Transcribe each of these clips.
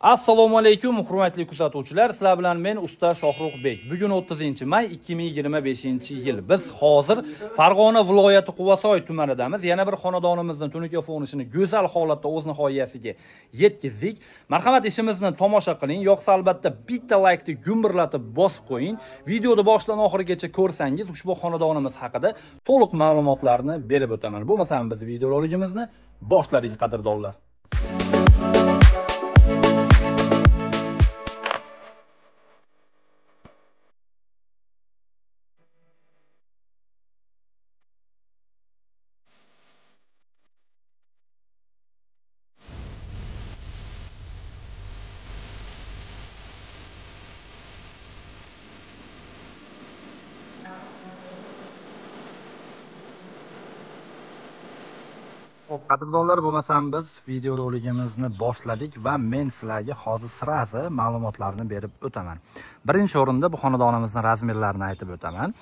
Assalomu alaykum, hurmatli kuzatuvchilar. Sizlar bilan men usta Shohruxbek. Bugun 30-may 2025-yil. Biz hozir Farg'ona viloyati Quvasoy tumanidamiz. Yana bir xonadonimizning tunuka fonishini go'zal holatda o'z nihoyasiga yetkazdik. Marhamat, ishimizni tomosha qiling. Yo'qsa albatta bitta laykni gumburlatib bosib qo'ying. Videoni boshdan oxirigacha ko'rsangiz, ushbu xonadonimiz haqida to'liq ma'lumotlarni berib o'taman. Bo'lmasa biz videolarimizni boshladik, qadrdonlar. Qadrdonlar, bo'lmasam biz videoroligimizni boshladik va men sizlarga hozir sirazi ma'lumotlarni berib o'taman. Birinchi o'rinda bu xonadonimizning razmerlarini aytib o'taman.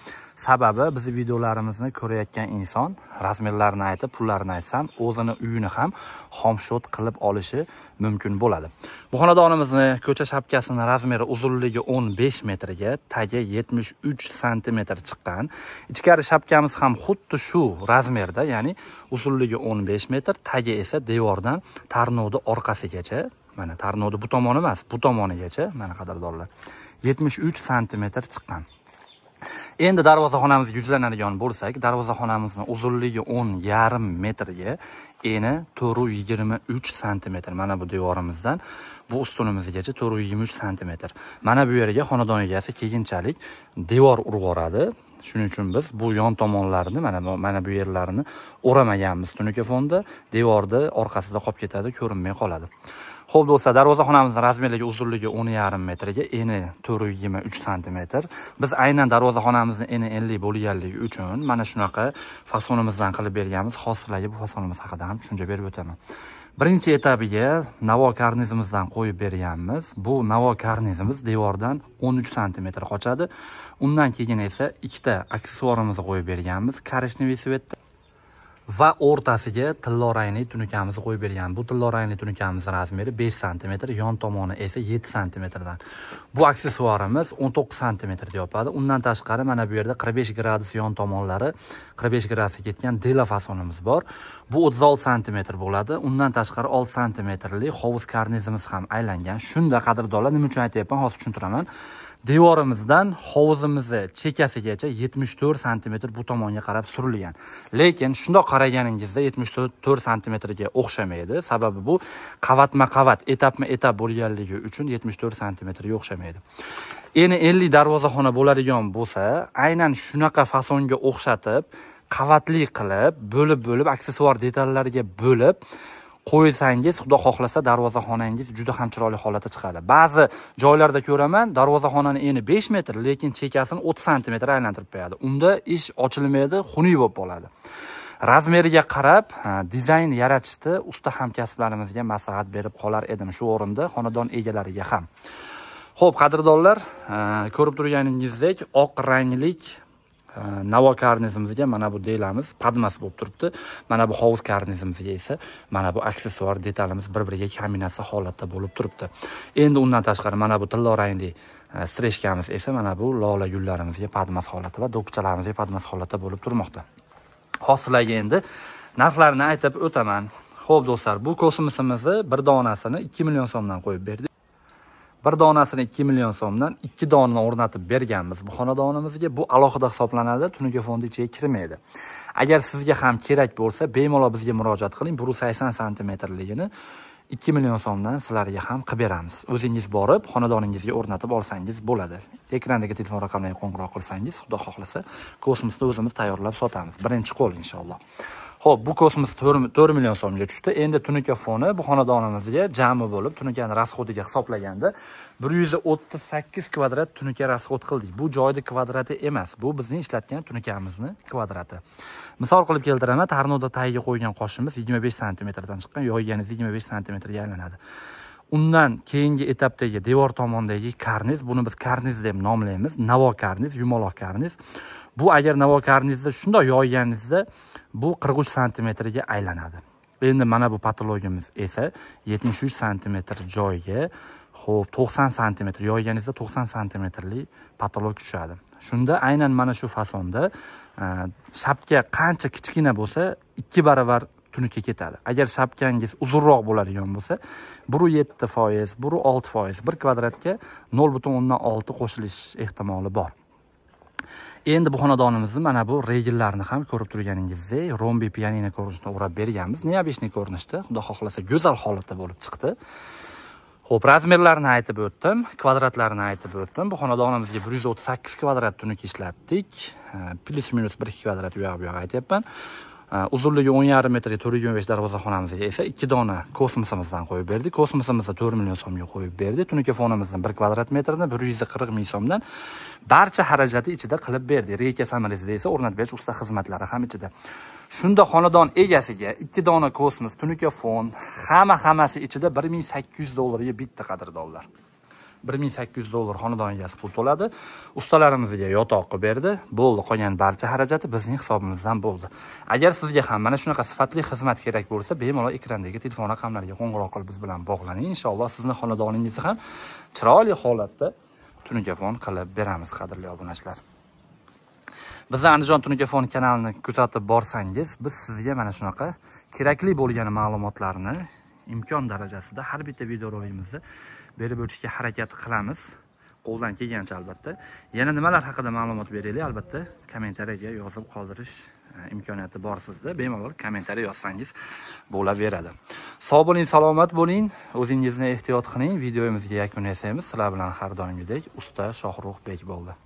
Sababi biz videolarimizni ko'rayotgan inson razmerlarini aytib, pullarini aytsam, o'zini uyini ham xomshot qilib olishi mumkin bo'ladi. Bu xonadonimizni ko'cha shapkasining razmeri uzunligi 15 metrga, tagi 73 sm chiqqan. Ichkari shapkamiz ham xuddi shu razmerda, ya'ni uzunligi 15 metr, tagi esa devordan tarnovni orqasigacha, mana tarnovni bu tomoni emas, bu tomonigacha, mana qadrdonlar, 73 sm chiqqan. Endi darvozaxonamizga yuzlanadigan bo'lsak, darvozaxonamizning uzunligi 10,5 metrga, eni 423 sm. Mana bu devorimizdan bu ustunimizgacha 423 sm. Mana bu yerga xonadon egasi keyinchalik devor urib yuboradi. Shuning uchun biz bu yon tomonlarni, mana bu yerlarini o'ramaganmiz tunuka fonda. Devorda orqasida qolib ketadi, ko'rinmay qoladi. Xo'p do'stlar, darvozaxonamizning razmerligi uzunligi 10,5 metrga, eni 423 sm. Biz aynan darvozaxonamizni eni enli bo'lganligi uchun mana shunaqa fasonimizdan qilib berganmiz. Hozirlarga bu fasonimiz haqida ham tushuncha berib o'taman. Birinchi etabiga navo karnizimizdan qo'yib berganmiz. Bu navo karnizimiz devordan 13 sm qochadi. Undan keyin esa ikkita aksessuarimizni qo'yib berganmiz. Korishneviy svetda va o'rtasiga tillo rangli tunukamizni qo'yib bergan. Bu tillo rangli tunukamizning razmeri 5 sm, yon tomoni esa 7 sm dan. Bu aksessuarimiz 19 sm yopadi. Undan tashqari mana bu yerda 45 gradus yon tomonlari 45 gradusga ketgan dela fasonimiz bor. Bu 36 sm bo'ladi. Undan tashqari 6 sm hovuz karnizimiz ham aylangan. Shunda qadrdonlar, nima uchun aytayapman, hozir tushuntiraman. Devorimizdan hovuzimizni chekasigacha 74 sm bu tomonga qarab surilgan. Lekin shundoq qaraganingizda 74 sm ga o'xshamaydi. Sababi bu qavatma-qavat, etapma-etap bo'lganligi uchun 74 sm ga o'xshamaydi. Eni 50 darvozaxona bo'ladigan bo'lsa, aynan shunaqa fasonga o'xshatib, qavatli qilib, bo'lib aksessuar detallariga bo'lib qo'ysangiz, xudo xohlasa darvozaxonangiz juda ham chiroyli holatda chiqadi. Ba'zi joylarda ko'raman, darvozaxonani eni 5 metr, lekin chekasini 30 sm aylantirib qo'yadi. Unda ish ochilmaydi, xunuk bo'lib qoladi. Razmeriga qarab dizayn yaratishda usta hamkasblarimizga maslahat berib qolar edim shu o'rinda, xonadon egalariga ham. Xo'p, qadrdonlar, ko'rib turganingizdek, oq ranglik navo karnizimizga mana bu delamiz padmas bo'lib turibdi. Mana bu hovuz karnizimizga esa mana bu aksessuar detalimiz bir-biriga kombinatsiya holatda bo'lib turibdi. Endi undan tashqari mana bu tillo rangli streshkamiz esa mana bu lola gullarimizga padmas holatda va do'ppichalarimizga padmas holatda bo'lib turmoqda. Hozirlarga endi narxlarini aytib o'taman. Xo'p do'stlar, bu kosmosimizni bir donasini 2 million so'mdan qo'yib berdik. Bir donasini 2 million so'mdan 2 donani o'rnatib berganmiz bu xonadonimizga. Bu alohida hisoblanadi, tunuka fondi ichiga kirmaydi. Agar sizga ham kerak bo'lsa, bemalol bizga murojaat qiling. 180 sm ligini 2 million so'mdan sizlarga ham qilib beramiz. O'zingiz borib, xonadoningizga o'rnatib olsangiz bo'ladi. Ekrandagi telefon raqamlariga qo'ng'iroq qilsangiz, xudo xohlasa, kosmosni o'zimiz tayyorlab sotamiz. Birinchi qo'l inshaalloh. Xo'p, bu kosmos 4 million so'mga tushdi. Endi tunuka foni bu xonadonimizga jami bo'lib, tunukani rasxodiga hisoblaganda 138 kvadrat tunuka rasxod qildik. Bu joyda kvadrati emas, bu bizning ishlatgan tunukamizni kvadrati. Misol qilib keltiraman, tarnovda tagiga qo'ygan qoshimiz 25 sm dan chiqqan, yoyganiz 25 sm ga aylanadi. Undan keyingi etapdagi devor tomondagi karniz, buni biz karniz deb nomlaymiz. Navo karniz, yumaloq karniz. Bu agar navo karnizni shunday yoyganingizda bu 43 sm ga aylanadi. Endi mana bu patologimiz esa 73 sm joyga, xo'p 90 sm yoyganingizda 90 sm patolog tushadi. Shunda aynan mana shu fasonda shapka qancha kichkina bo'lsa, 2 baravar tunuka ketadi. Agar shapkangiz uzunroq bo'ladigan bo'lsa, 1,7%, 1,6%, 1 kvadratga 0,6 qo'shilish ehtimoli bor. Endi bu xonadonimizni mana bu regellarni ham ko'rib turganingizdek, rombi pianino ko'rinishida o'rab berganmiz. Neobeshniy ko'rinishda, xudo xohlasa go'zal holatda bo'lib chiqdi. Xo'p, razmerlarini aytib o'tdim, kvadratlarini aytib o'tdim. Bu xonadonimizga 138 kvadrat tunuka ishlatdik. Plus minus 1-2 kvadrat u yoq bu yoq aytyapman. Uzunligi 10,5 metrga 425 darvozaxonamizga esa 2 dona kosmosimizdan qo'yib berdik. Kosmosimizda 4 million so'mga qo'yib berdik. Tunuka fonimizdan 1 kvadrat metrni 140 ming so'mdan barcha xarajati ichida qilib berdik. Reyka samarasida esa o'rnatib berish usta xizmatlari ham ichida. Shunda xonadon egasiga 2 dona kosmos, tunuka fon, hammasi ichida $1,800 ga bitta qadrdonlar. $1,800 xonadon egasi pul to'ladi. Ustalarimizga yotoq qilib berdi. Bo'ldi, qolgan barcha xarajati bizning hisobimizdan bo'ldi. Agar sizga ham mana shunaqa sifatli xizmat kerak bo'lsa, bemalol ekrandagi telefon raqamlariga qo'ng'iroq qilib biz bilan bog'laning. Inshaalloh sizni xonadoningizni ham chiroyli holatda tunukafon qilib beramiz, qadrli obunachilar. Bizni Andijon Tunukafon kanalini kuzatib borsangiz, biz sizga mana shunaqa kerakli bo'lgan ma'lumotlarni imkon darajasida har bitta videorolikimizda berib o'tishga harakat qilamiz. Qo'ldan kelgancha albatta. Yana nimalar haqida ma'lumot beraylik, albatta kommentariyaga yozib qoldirish imkoniyati bor sizda. Bemalol kommentariy yozsangiz bo'laveradi. Sog' bo'ling, salomat bo'ling, o'zingizni ehtiyot qiling. Videomizga yakun yasaymiz. Sizlar bilan har doimgidek usta Shohruxbek bo'ldi.